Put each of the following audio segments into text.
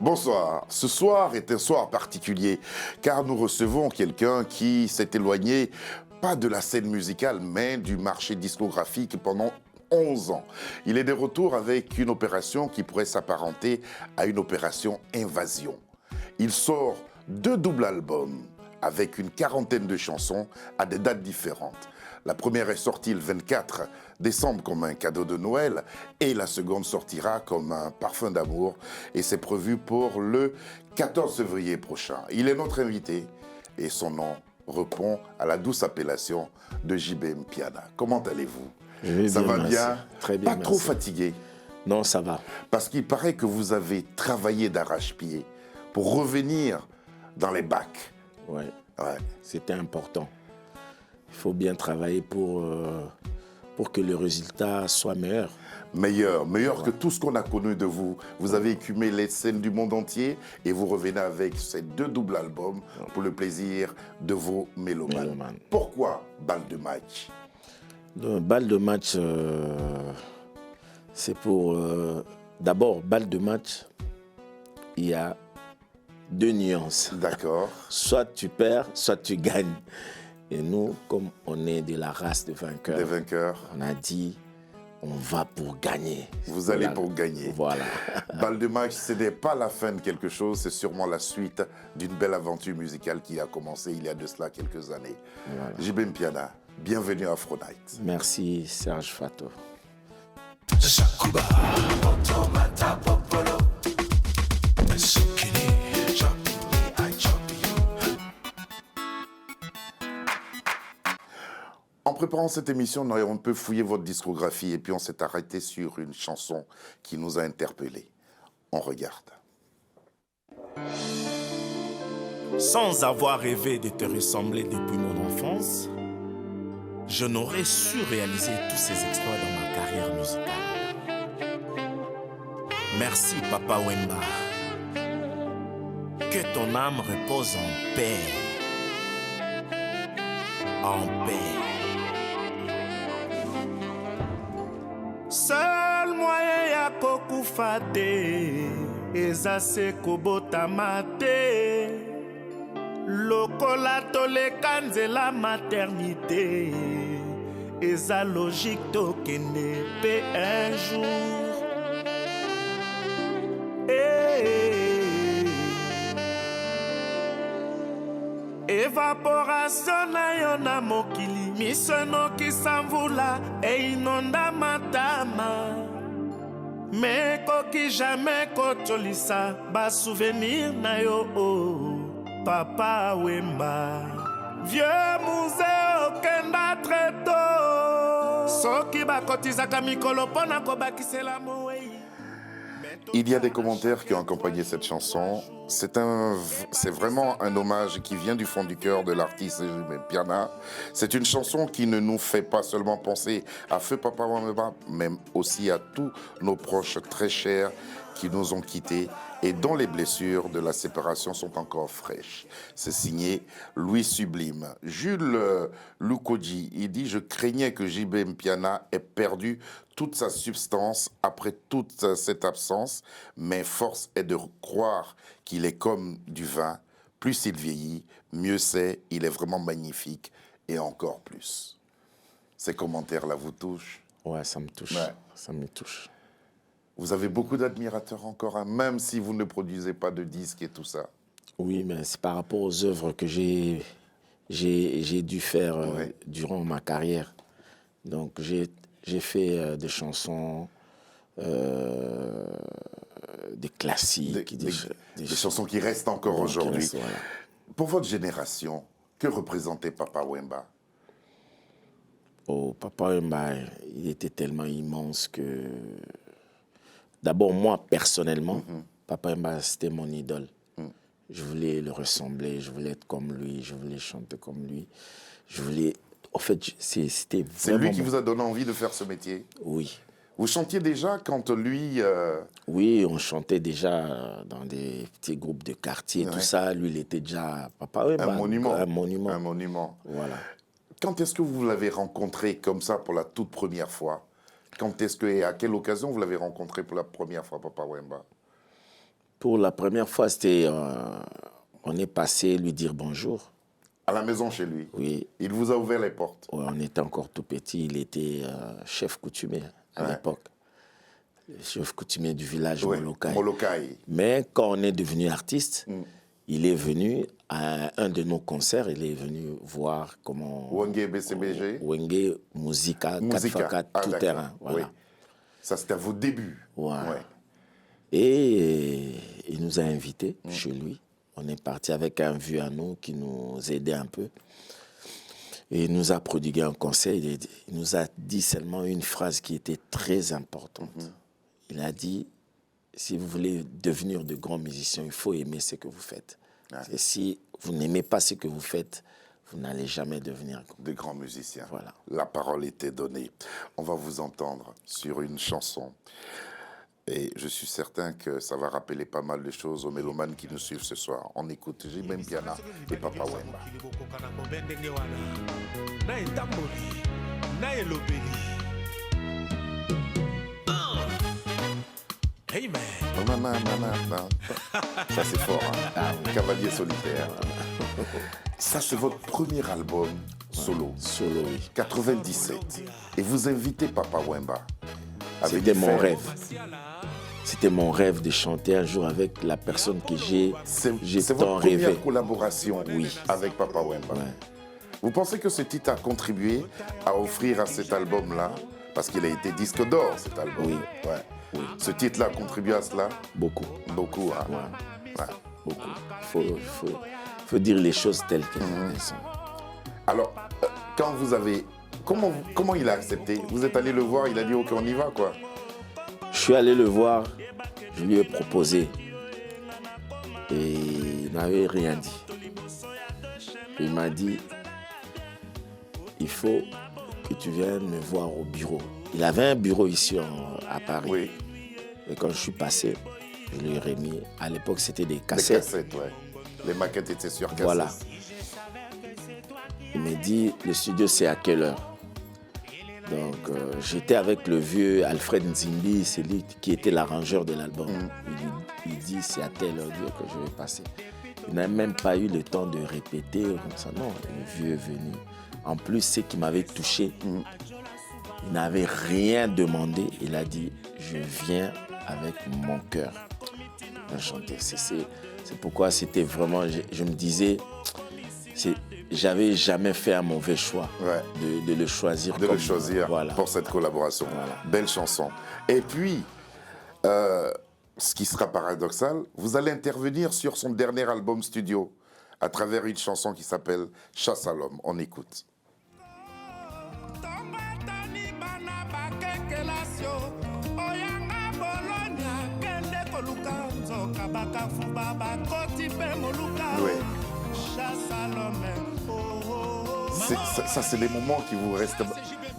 Bonsoir. Ce soir est un soir particulier car nous recevons quelqu'un qui s'est éloigné, pas de la scène musicale, mais du marché discographique pendant 11 ans. Il est de retour avec une opération qui pourrait s'apparenter à une opération invasion. Il sort 2 doubles albums avec une quarantaine de chansons à des dates différentes. La première est sortie le 24 décembre comme un cadeau de Noël et la seconde sortira comme un parfum d'amour et c'est prévu pour le 14 février prochain. Il est notre invité et son nom répond à la douce appellation de JB Mpiana. Comment allez-vous? Ça va bien? Très bien, pas merci. Trop fatigué? Non, ça va. Parce qu'il paraît que vous avez travaillé d'arrache-pied pour revenir dans les bacs. Ouais. Ouais. C'était important. Il faut bien travailler pour que le résultat soit meilleur. Meilleur que tout ce qu'on a connu de vous. Vous avez écumé les scènes du monde entier et vous revenez avec ces 2 doubles albums pour le plaisir de vos mélomanes. Pourquoi Balle de match? Le balle de match, c'est pour... D'abord, balle de match, il y a 2 nuances. D'accord. Soit tu perds, soit tu gagnes. Et nous, comme on est de la race de vainqueurs, Des vainqueurs. on a dit, on va pour gagner. Vous allez pour gagner. Voilà. Balle de match, ce n'est pas la fin de quelque chose, c'est sûrement la suite d'une belle aventure musicale qui a commencé il y a de cela quelques années. Voilà. JB Mpiana, bienvenue à Afro Night. Merci Serge Fato. En préparant cette émission, on a un peu fouillé votre discographie et puis on s'est arrêté sur une chanson qui nous a interpellés. On regarde. Sans avoir rêvé de te ressembler depuis mon enfance, je n'aurais su réaliser tous ces exploits dans ma carrière musicale. Merci Papa Wemba. Que ton âme repose en paix. En paix. Seul moyen ya kokufa te eza se kobotama te lokola toleka nzela maternité eza logique tokende pe un jour Evaporation na yo na mokili miso enokisa mvula einonda matama me koki jamais kotolisa basouvenir na yo Papa Wemba vieux musée okenda très tôt soki bakotizaka mikolo mpona kobakisela mowei. Il y a des commentaires qui ont accompagné cette chanson. C'est vraiment un hommage qui vient du fond du cœur de l'artiste JB Mpiana. C'est une chanson qui ne nous fait pas seulement penser à Feu Papa Wemba, mais aussi à tous nos proches très chers qui nous ont quittés et dont les blessures de la séparation sont encore fraîches. C'est signé Louis Sublime. Jules Lukodji, il dit « Je craignais que JB Mpiana ait perdu toute sa substance après toute cette absence, mais force est de croire qu'il est comme du vin. Plus il vieillit, mieux c'est, il est vraiment magnifique et encore plus. » Ces commentaires-là vous touchent? Ouais, ça me touche. Ouais. Ça me touche. Vous avez beaucoup d'admirateurs encore, hein, même si vous ne produisez pas de disques et tout ça. Oui, mais c'est par rapport aux œuvres que j'ai dû faire Ouais. durant ma carrière. Donc, j'ai fait des chansons, des classiques. Des chansons qui restent encore aujourd'hui. Voilà. Pour votre génération, que représentait Papa Wemba? Oh, Papa Wemba, il était tellement immense que... D'abord, moi, personnellement, Papa Wemba, c'était mon idole. Je voulais le ressembler, je voulais être comme lui, je voulais chanter comme lui. Je voulais... En fait, c'était vraiment... C'est lui qui vous a donné envie de faire ce métier? Oui. Vous chantiez déjà quand lui... Oui, on chantait déjà dans des petits groupes de quartier, tout ça. Lui, il était déjà... Papa Wemba, un monument. Un monument. Un monument. Voilà. Quand est-ce que vous l'avez rencontré comme ça pour la toute première fois? Quand est-ce que et à quelle occasion vous l'avez rencontré pour la première fois, Papa Wemba? Pour la première fois, c'était... on est passé lui dire bonjour. À la maison chez lui? Oui. Il vous a ouvert les portes? Ouais, on était encore tout petit. Il était chef coutumier à l'époque. Le chef coutumier du village Molokai. Molokai. Mais quand on est devenu artiste, il est venu à un de nos concerts. Il est venu voir comment... Wenge BCBG? Wenge Musica 4x4, tout terrain. Voilà. Oui. Ça, c'était à vos débuts. Ouais. Et il nous a invités chez lui. On est parti avec un vieux à nous qui nous aidait un peu. Et il nous a prodigué un conseil. Il nous a dit seulement une phrase qui était très importante. Il a dit, si vous voulez devenir de grands musiciens, il faut aimer ce que vous faites. Et si vous n'aimez pas ce que vous faites, vous n'allez jamais devenir de grands musiciens. Voilà. La parole était donnée. On va vous entendre sur une chanson. Et je suis certain que ça va rappeler pas mal de choses aux mélomanes qui nous suivent ce soir. On écoute Jimem Piana et Papa Wemba. Hey man. Ça c'est fort, hein? Cavalier solitaire. Ça c'est votre premier album solo. Solo, oui. 97. Et vous invitez Papa Wemba. C'était mon rêve. C'était mon rêve de chanter un jour avec la personne que j'ai C'est tant votre rêvé. première collaboration avec Papa Wemba. Ouais. Vous pensez que ce titre a contribué à offrir à cet album-là, parce qu'il a été disque d'or, cet album? Oui. Ouais. Oui. Ce titre-là a contribué à cela? Beaucoup. Beaucoup, hein? Ouais. Beaucoup. Faut dire les choses telles qu'elles sont. Alors, quand vous avez... Comment il a accepté? Vous êtes allé le voir, il a dit « Ok, on y va, quoi ». Je suis allé le voir, je lui ai proposé. Et il n'avait rien dit. Il m'a dit, il faut que tu viennes me voir au bureau. Il avait un bureau ici à Paris. Oui. Et quand je suis passé, je lui ai remis. À l'époque, c'était des cassettes. Des cassettes, ouais. Les maquettes étaient sur cassette. Voilà. Il m'a dit, le studio, c'est à quelle heure? Donc, j'étais avec le vieux Alfred Nzimbi, c'est lui qui était l'arrangeur de l'album. Il dit, c'est à telle heure que je vais passer. Il n'a même pas eu le temps de répéter comme ça. Non, le vieux est venu. En plus, ce qui m'avait touché, il n'avait rien demandé. Il a dit, je viens avec mon cœur chanter. C'est pourquoi c'était vraiment, je me disais, j'avais jamais fait un mauvais choix de le choisir. Pour cette collaboration. Voilà. Belle chanson. Et puis, ce qui sera paradoxal, vous allez intervenir sur son dernier album studio à travers une chanson qui s'appelle Chasse à l'homme. On écoute. Oui. Ça, c'est des moments qui vous restent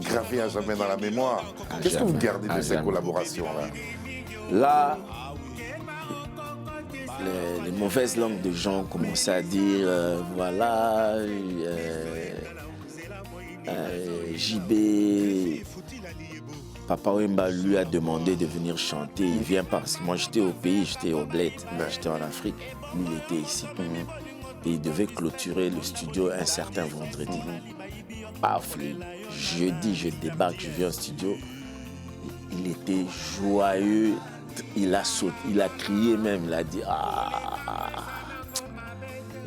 gravés à jamais dans la mémoire. Qu'est-ce que vous gardez de ces collaborations-là? Là, les mauvaises langues de gens commençaient à dire, voilà, JB, Papa Wemba lui a demandé de venir chanter. Il vient parce que moi j'étais au pays, j'étais au Bled, j'étais en Afrique. Lui il était ici. Et il devait clôturer le studio un certain vendredi. Paf, le jeudi, je débarque, je viens au studio. Il était joyeux, il a sauté, il a crié même, il a dit ah.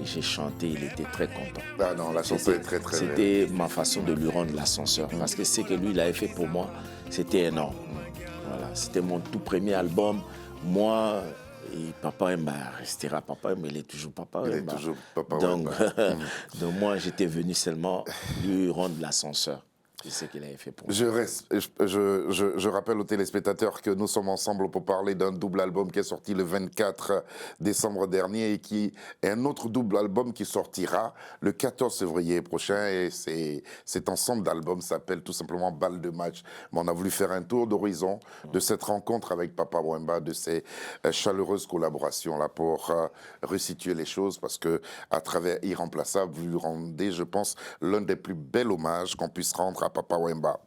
Et j'ai chanté, il était très content. Ah non, la chanson est très très belle. C'était ma façon de lui rendre l'ascenseur. Parce que ce que lui il avait fait pour moi, c'était énorme. Voilà, c'était mon tout premier album. Moi, et Papa Wemba restera Papa Wemba, il est toujours Papa Wemba. Il est toujours Papa Wemba. Donc moi, j'étais venu seulement lui rendre l'ascenseur. C'est ce qu'il avait fait pour moi. Je rappelle aux téléspectateurs que nous sommes ensemble pour parler d'un double album qui est sorti le 24 décembre dernier et qui est un autre double album qui sortira le 14 février prochain. Et cet ensemble d'albums s'appelle tout simplement Balle de match. Mais on a voulu faire un tour d'horizon de cette rencontre avec Papa Wemba, de ces chaleureuses collaborations-là pour resituer les choses parce que à travers Irremplaçable, vous lui rendez, je pense, l'un des plus bels hommages qu'on puisse rendre à Papa Wemba.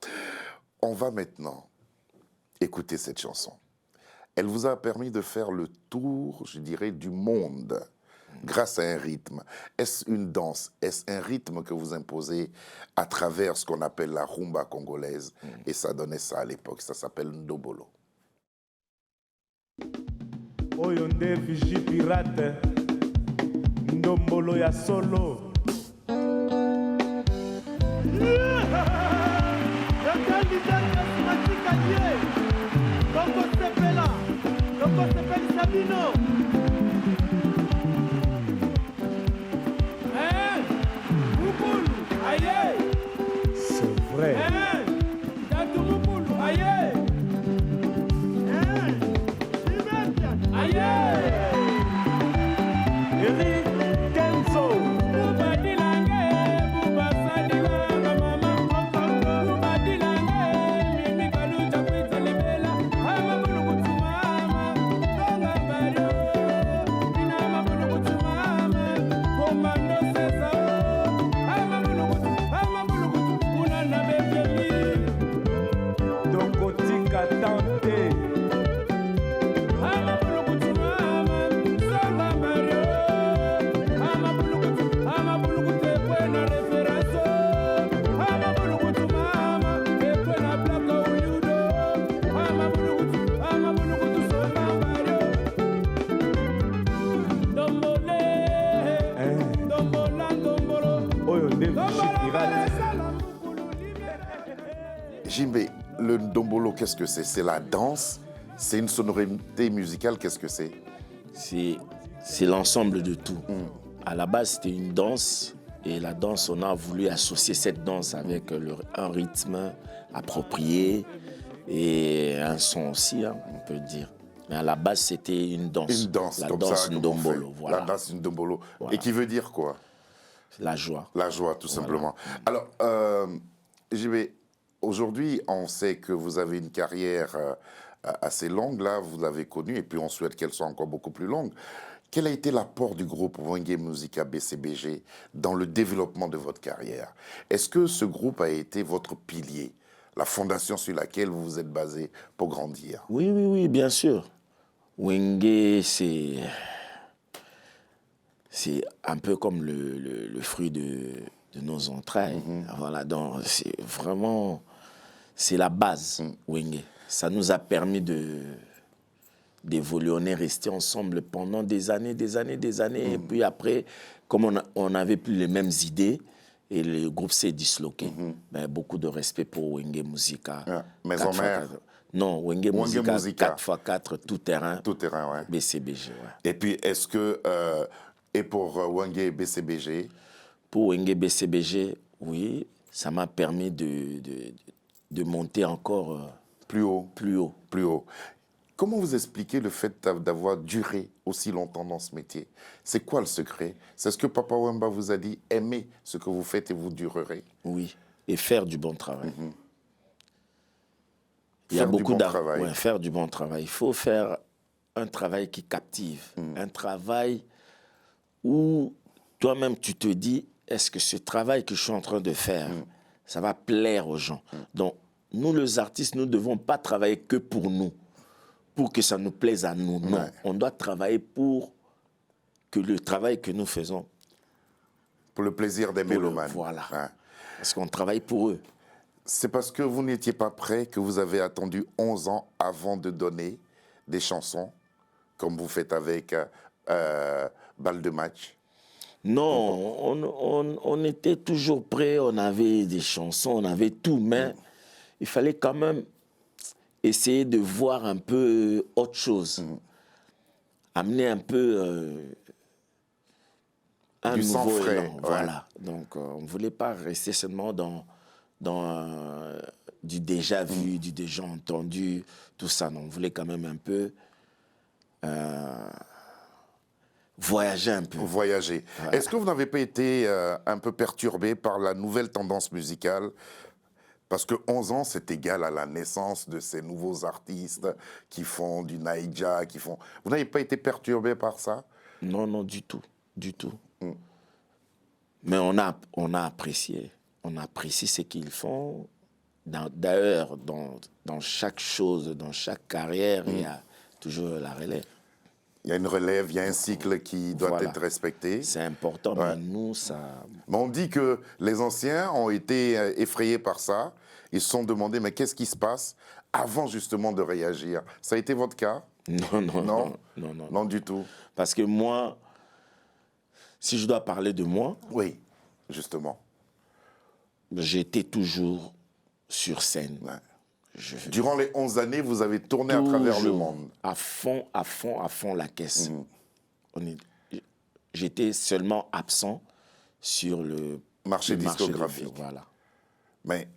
On va maintenant écouter cette chanson. elle vous a permis de faire le tour, je dirais, du monde grâce à un rythme. Est-ce une danse? Est-ce un rythme que vous imposez à travers ce qu'on appelle la rumba congolaise? Et ça donnait ça à l'époque, ça s'appelle Ndombolo. Oyo nde Vigie Pirate Ndombolo ya solo c'est vrai. Eric Kenzo. Dokotika Tante. Oyo nde Vigie Pirate. Jimbe, le Ndombolo, qu'est-ce que c'est? C'est la danse? C'est une sonorité musicale? Qu'est-ce que c'est? C'est l'ensemble de tout. À la base, c'était une danse. Et la danse, on a voulu associer cette danse avec un rythme approprié et un son aussi, hein, on peut dire. Mais à la base, c'était une danse. Une danse, la comme danse ça, Ndombolo, voilà. La danse Ndombolo. Voilà. Et qui veut dire quoi? La joie. La joie, tout simplement. Alors, JB, aujourd'hui, on sait que vous avez une carrière assez longue, là, vous l'avez connue, et puis on souhaite qu'elle soit encore beaucoup plus longue. Quel a été l'apport du groupe Wenge Musica BCBG dans le développement de votre carrière? Est-ce que ce groupe a été votre pilier, la fondation sur laquelle vous vous êtes basé pour grandir? Oui, bien sûr. Wenge, c'est un peu comme le fruit de nos entrailles. Voilà, donc c'est vraiment, c'est la base, Wenge. Ça nous a permis d'évoluer. On est resté ensemble pendant des années. Et puis après, comme on n'avait plus les mêmes idées, et le groupe s'est disloqué. Ben, beaucoup de respect pour Wenge Musica. Maison mère? Non, Wenge Musica 4x4, tout terrain. Tout terrain, ouais. BCBG, ouais. Et puis, est-ce que... et pour Wenge BCBG? Pour Wenge BCBG, oui, ça m'a permis de monter encore plus haut. Plus haut. Plus haut. Comment vous expliquez le fait d'avoir duré aussi longtemps dans ce métier? C'est quoi le secret? C'est ce que Papa Wemba vous a dit, aimez ce que vous faites et vous durerez? Oui, et faire du bon travail. Il y a Faire du beaucoup bon travail. Ouais, faire du bon travail. Il faut faire un travail qui captive, un travail où toi-même tu te dis, est-ce que ce travail que je suis en train de faire, ça va plaire aux gens? Donc, nous les artistes, nous ne devons pas travailler que pour nous, pour que ça nous plaise à nous. Non, on doit travailler pour que le travail que nous faisons... Pour le plaisir des mélomanes. Voilà, parce qu'on travaille pour eux. C'est parce que vous n'étiez pas prêt que vous avez attendu 11 ans avant de donner des chansons, comme vous faites avec Balle de match? Non, on était toujours prêts, on avait des chansons, on avait tout, mais il fallait quand même essayer de voir un peu autre chose. Amener un peu un du sang nouveau frais. élan. Voilà. Donc, on ne voulait pas rester seulement dans du déjà vu, du déjà entendu, tout ça. Non, on voulait quand même un peu voyager un peu. Voyager. Voilà. Est-ce que vous n'avez pas été un peu perturbé par la nouvelle tendance musicale? Parce que 11 ans, c'est égal à la naissance de ces nouveaux artistes qui font du naïdja, qui font... Vous n'avez pas été perturbé par ça? Non, non, du tout. Du tout. Mais on a apprécié. On apprécie ce qu'ils font. D'ailleurs, dans chaque chose, dans chaque carrière, il y a toujours la relève. Il y a une relève, il y a un cycle qui doit Voilà. être respecté. C'est important, Ouais. mais nous, ça... Mais on dit que les anciens ont été effrayés par ça. Ils se sont demandé, mais qu'est-ce qui se passe avant justement de réagir? Ça a été votre cas? Non, non, Non, non, non. non du tout. Parce que moi, si je dois parler de moi, Oui, justement. j'étais toujours sur scène. Ouais. Je- Durant les 11 années, vous avez tourné à travers le toujours monde. à fond la caisse. J'étais seulement absent sur le Marché le discographique. Voilà. Mais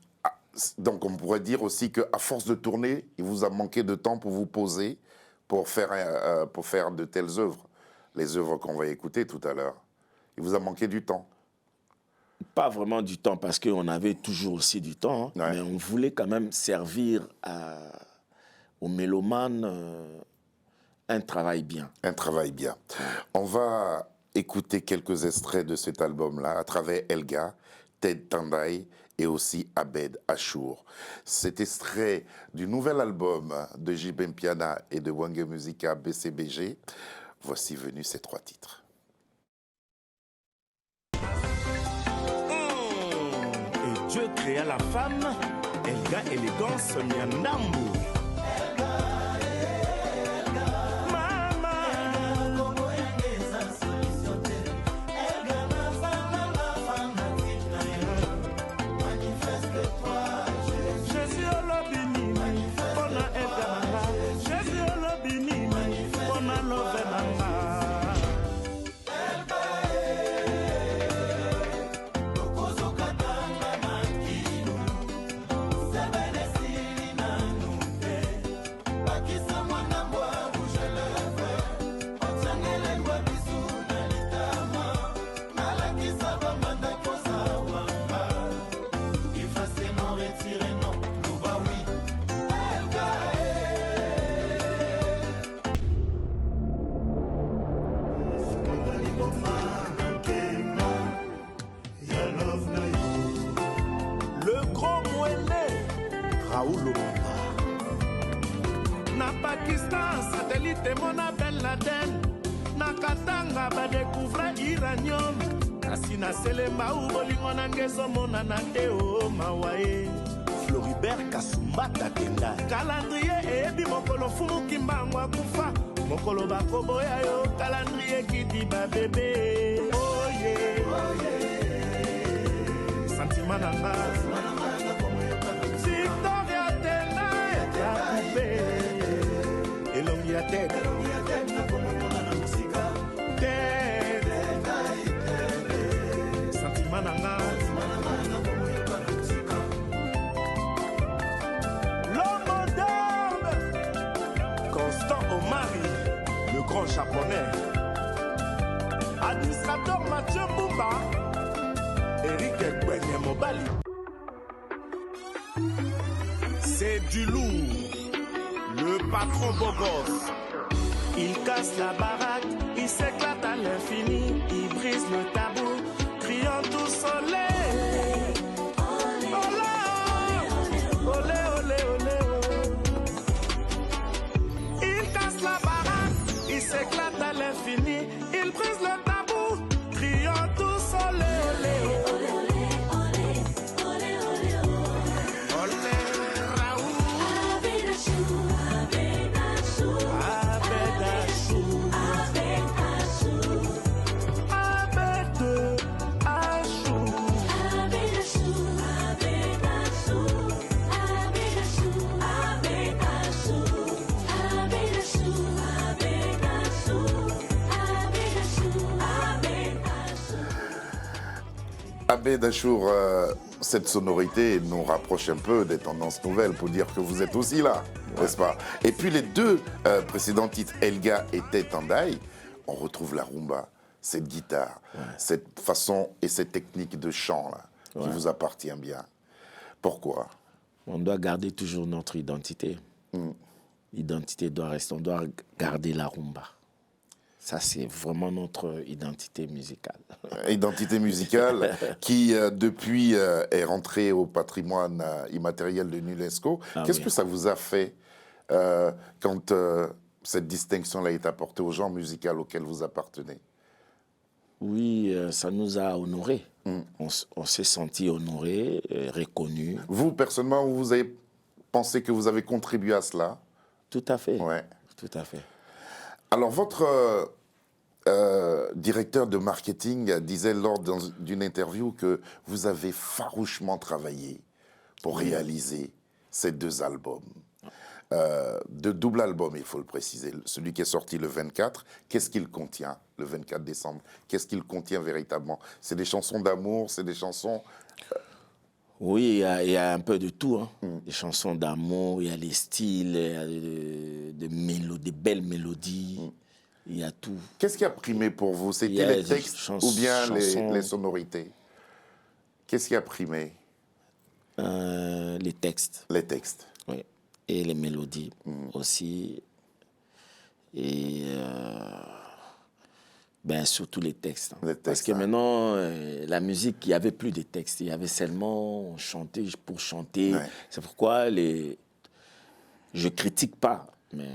donc on pourrait dire aussi qu'à force de tourner, il vous a manqué de temps pour vous poser, pour faire de telles œuvres. Les œuvres qu'on va écouter tout à l'heure. Il vous a manqué du temps. Pas vraiment du temps, parce qu'on avait toujours aussi du temps, hein, Ouais. mais on voulait quand même servir aux mélomanes un travail bien. Un travail bien. On va écouter quelques extraits de cet album-là à travers Elga, Ted Tandai et aussi Abed Achour. Cet extrait du nouvel album de JB Mpiana et de Wange Musica BCBG. Voici venus ces 3 titres. Et Dieu créa la femme, Elga élégance Nyandambu. Le grand moellé, Raoul Obama. Na Pakistan, satellite Mona Ben Laden. Na Katanga, ba découvre Iranium. Kasi na Selemba, ou bolingo na ngezo mona na teo mawae. Floribert Kasumbata Kenda. Calendrier ebi mokolo fumu kimbangwa kufa. Mokolo bakoboya yo, calendrier kiti ba bébé. Oh yeah, oh yeah. Sentiment na base. Victoria Tena ya coupé. Elongi ya tête. Tête. Sentiment na nga. L'homme moderne. Constant Omari, le grand japonais. Administrateur Mathieu Mbumba. Eric Ekwenye Mobali. C'est du lourd. Le patron beau gosse. Il casse la baraque, il s'éclate à l'infini, il brise le tabou, criant tout soleil. Olé, olé, olé, olé. Il casse la baraque, il s'éclate à l'infini, il brise le tabou, criant tout soleil. Abed Achour, cette sonorité nous rapproche un peu des tendances nouvelles pour dire que vous êtes aussi là, n'est-ce pas? Et puis les deux précédents titres, Elga et Ted Tandai, on retrouve la rumba, cette guitare, cette façon et cette technique de chant là, qui vous appartient bien. Pourquoi? On doit garder toujours notre identité. L'identité doit rester, on doit garder la rumba. Ça, c'est vraiment notre identité musicale. Identité musicale qui, depuis, est rentrée au patrimoine immatériel de l'UNESCO. Qu'est-ce que ça vous a fait quand cette distinction-là est apportée au genre musical auquel vous appartenez? Oui, ça nous a honorés. On s'est senti honorés, reconnus. Vous, personnellement, vous avez pensé que vous avez contribué à cela? Tout à fait. Ouais. Tout à fait. Alors, votre directeur de marketing disait lors d'une interview que vous avez farouchement travaillé pour réaliser ces 2 albums. De double album, il faut le préciser. Celui qui est sorti le 24, qu'est-ce qu'il contient, le 24 décembre? Qu'est-ce qu'il contient véritablement? C'est des chansons d'amour, c'est des chansons... Oui, il y a un peu de tout. Hein. Des chansons d'amour, il y a les styles, il y a des belles mélodies, il y a tout. Qu'est-ce qui a primé pour vous? Il y C'était a les des textes ou bien les sonorités? Qu'est-ce qui a primé? Les textes. Les textes. Oui. Et les mélodies aussi. Et surtout les textes. Les textes, parce que maintenant, la musique, il n'y avait plus de textes. Il y avait seulement chanter pour chanter. Ouais. C'est pourquoi je ne critique pas, mais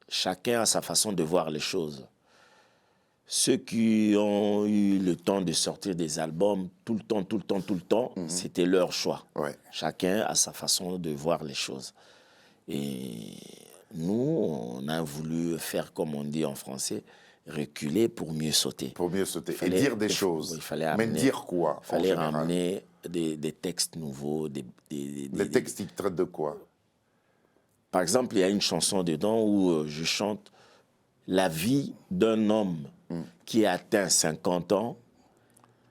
chacun a sa façon de voir les choses. Ceux qui ont eu le temps de sortir des albums tout le temps, c'était leur choix. Ouais. Chacun a sa façon de voir les choses. Et nous, on a voulu faire, comme on dit en français, reculer pour mieux sauter. Pour mieux sauter. Et dire des choses. Il fallait Mais dire quoi? Il fallait ramener des textes nouveaux. Les textes, ils traitent de quoi? Par exemple, il y a une chanson dedans où je chante la vie d'un homme qui a atteint 50 ans,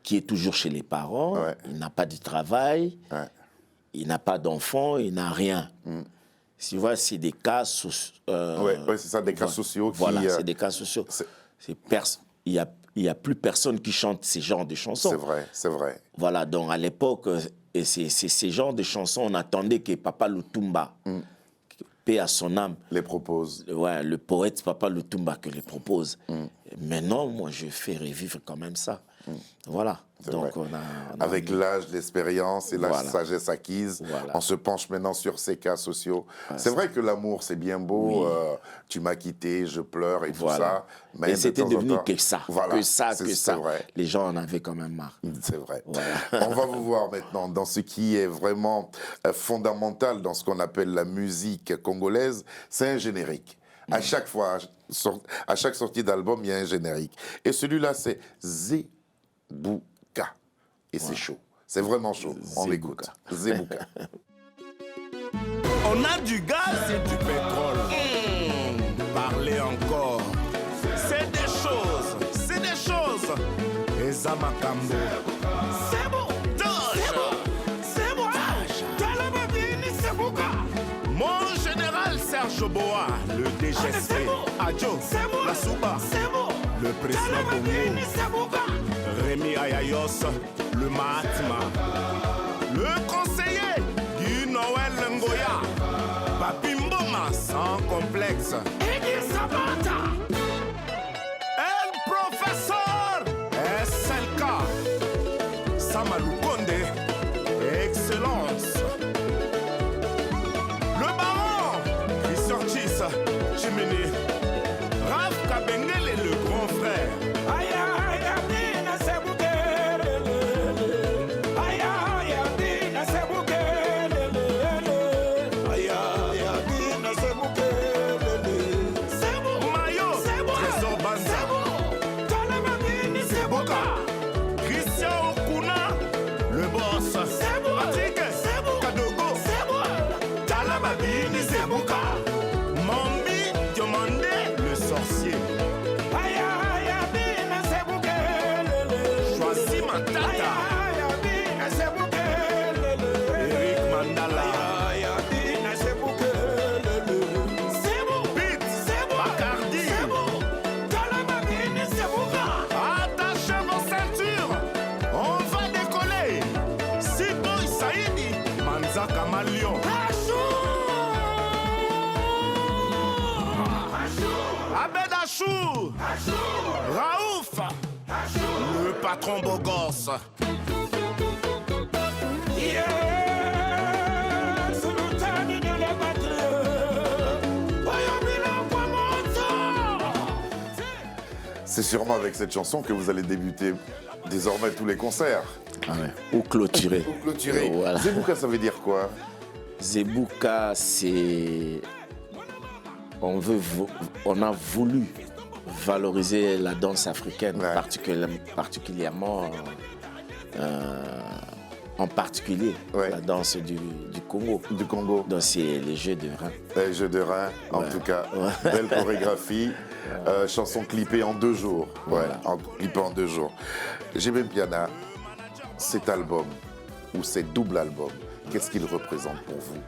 qui est toujours chez les parents, il n'a pas de travail, il n'a pas d'enfant, il n'a rien. Tu vois, c'est des cas sociaux. Oui, c'est ça, des cas sociaux. Voilà, c'est des cas sociaux. Il n'y a plus personne qui chante ces genres de chansons. C'est vrai, c'est vrai. Voilà, donc à l'époque, c'est ces genres de chansons, on attendait que Papa Lutumba, paix à son âme, les propose. Ouais, le poète Papa Lutumba que les propose. Maintenant, moi, je fais revivre quand même ça. Voilà. Donc, on a avec l'âge, l'expérience et la Voilà. sagesse acquise, Voilà. on se penche maintenant sur ces cas sociaux. C'est vrai que l'amour, c'est bien beau. Tu m'as quitté, je pleure et tout ça. Mais c'était devenu que ça. Voilà, Que ça. c'est vrai. Les gens en avaient quand même marre. C'est vrai. Voilà. On va vous voir maintenant dans ce qui est vraiment fondamental dans ce qu'on appelle la musique congolaise, c'est un générique. À chaque fois, à chaque sortie d'album, il y a un générique. Et celui-là, c'est Zebouka. Et c'est chaud. C'est vraiment chaud. On l'écoute. Zebouka. On a du gaz et du pétrole. Parlez encore. C'est des choses. C'est des choses. Et Zamakambo. C'est bon. C'est bon. Mon général Serge Boa, le DGSP. Adjo. La Souba. Le président Bongo. Rémi Ayayos. Le Mahatma. Le conseiller Guy Noël Ngoya. Papi Mboma sans complexe. El professeur SLK. Samalou Kondé. Excellence. Le baron Christian Chis Chimini. Raph Kabengele le grand frère. Raouf, le patron beau gosse. C'est sûrement avec cette chanson que vous allez débuter désormais tous les concerts. Ah ouais. Ou clôturer. Ou clôturer. Voilà. Zebouka, ça veut dire quoi? Zebouka, c'est... On a voulu valoriser la danse africaine, Ouais. particulièrement en particulier Ouais. la danse du Congo. Du Congo. Donc c'est les jeux de reins. Les jeux de reins, en Ouais. tout cas. Ouais. Belle chorégraphie. Chanson clippée en 2 jours. Voilà. Ouais, clippée en 2 jours. JB Mpiana, cet album, ou ces double albums, qu'est-ce qu'il représente pour vous?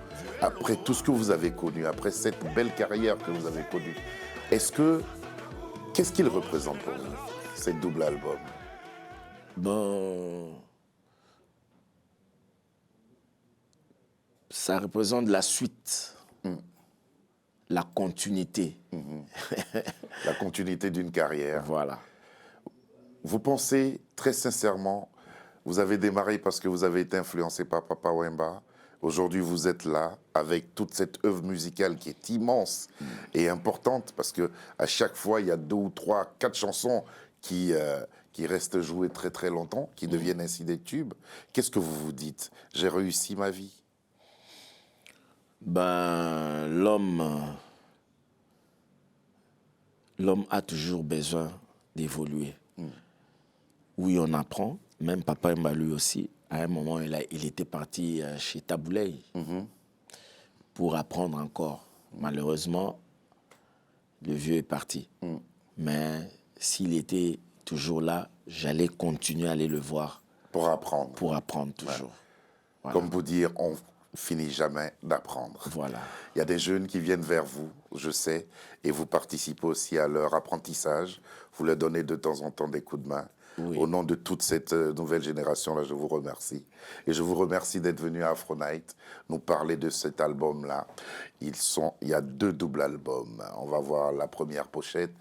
Après tout ce que vous avez connu, après cette belle carrière que vous avez connue, qu'est-ce qu'il représente pour vous, ces double albums? Bon, ça représente la suite, la continuité. La continuité d'une carrière. Voilà. Vous pensez très sincèrement, vous avez démarré parce que vous avez été influencé par Papa Wemba. Aujourd'hui, vous êtes là avec toute cette œuvre musicale qui est immense et importante parce que à chaque fois, il y a 2 ou 3, 4 chansons qui restent jouées très très longtemps, qui deviennent ainsi des tubes. Qu'est-ce que vous vous dites? J'ai réussi ma vie. Ben, l'homme a toujours besoin d'évoluer. Oui, on apprend. Même Papa Wemba lui aussi. À un moment, il était parti chez Tabouley pour apprendre encore. Malheureusement, le vieux est parti. Mais s'il était toujours là, j'allais continuer à aller le voir Pour apprendre. pour apprendre toujours. Voilà. Comme vous dire, on finit jamais d'apprendre. Voilà. Il y a des jeunes qui viennent vers vous, je sais, et vous participez aussi à leur apprentissage. Vous leur donnez de temps en temps des coups de main. Oui. Au nom de toute cette nouvelle génération-là, je vous remercie. Et je vous remercie d'être venu à Afro Night nous parler de cet album-là. Il y a 2 doubles albums. On va voir la première pochette.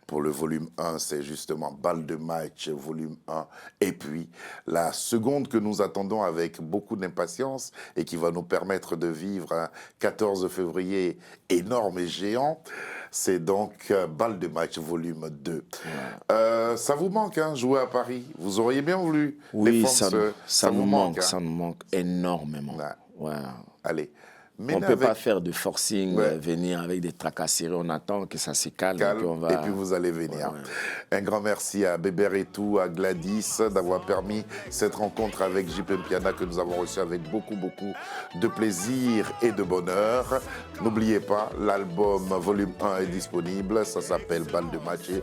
Pour le volume 1, c'est justement Balle de match, volume 1. Et puis, la seconde que nous attendons avec beaucoup d'impatience et qui va nous permettre de vivre un 14 février énorme et géant, c'est donc Balle de match, volume 2. Ça vous manque, hein, jouer à Paris? Vous auriez bien voulu. Oui, Les ça Fonds, nous vous manque, hein. ça nous manque énormément. Ouais. Ouais. Allez. On Mais ne peut pas faire de forcing, Ouais. Venir avec des tracasseries. On attend que ça se calme. calme, Et puis, on va... et puis vous allez venir. Ouais. Un grand merci à Bébert et tout, à Gladys d'avoir permis cette rencontre avec JP Mpiana que nous avons reçue avec beaucoup de plaisir et de bonheur. N'oubliez pas, l'album volume 1 est disponible, ça s'appelle Balle de match et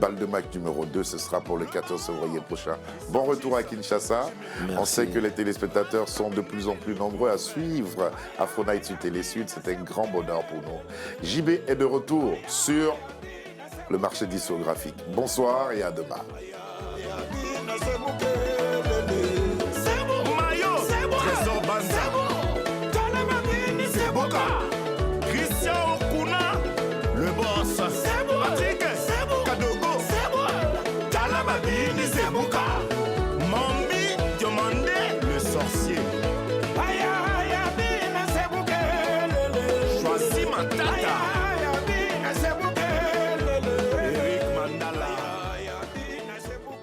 Balle de match numéro 2, ce sera pour le 14 février prochain. Bon retour à Kinshasa. Merci. On sait que les téléspectateurs sont de plus en plus nombreux à suivre Afro Night sur Télé Sud, c'est un grand bonheur pour nous. JB est de retour sur le marché discographique. Bonsoir et à demain.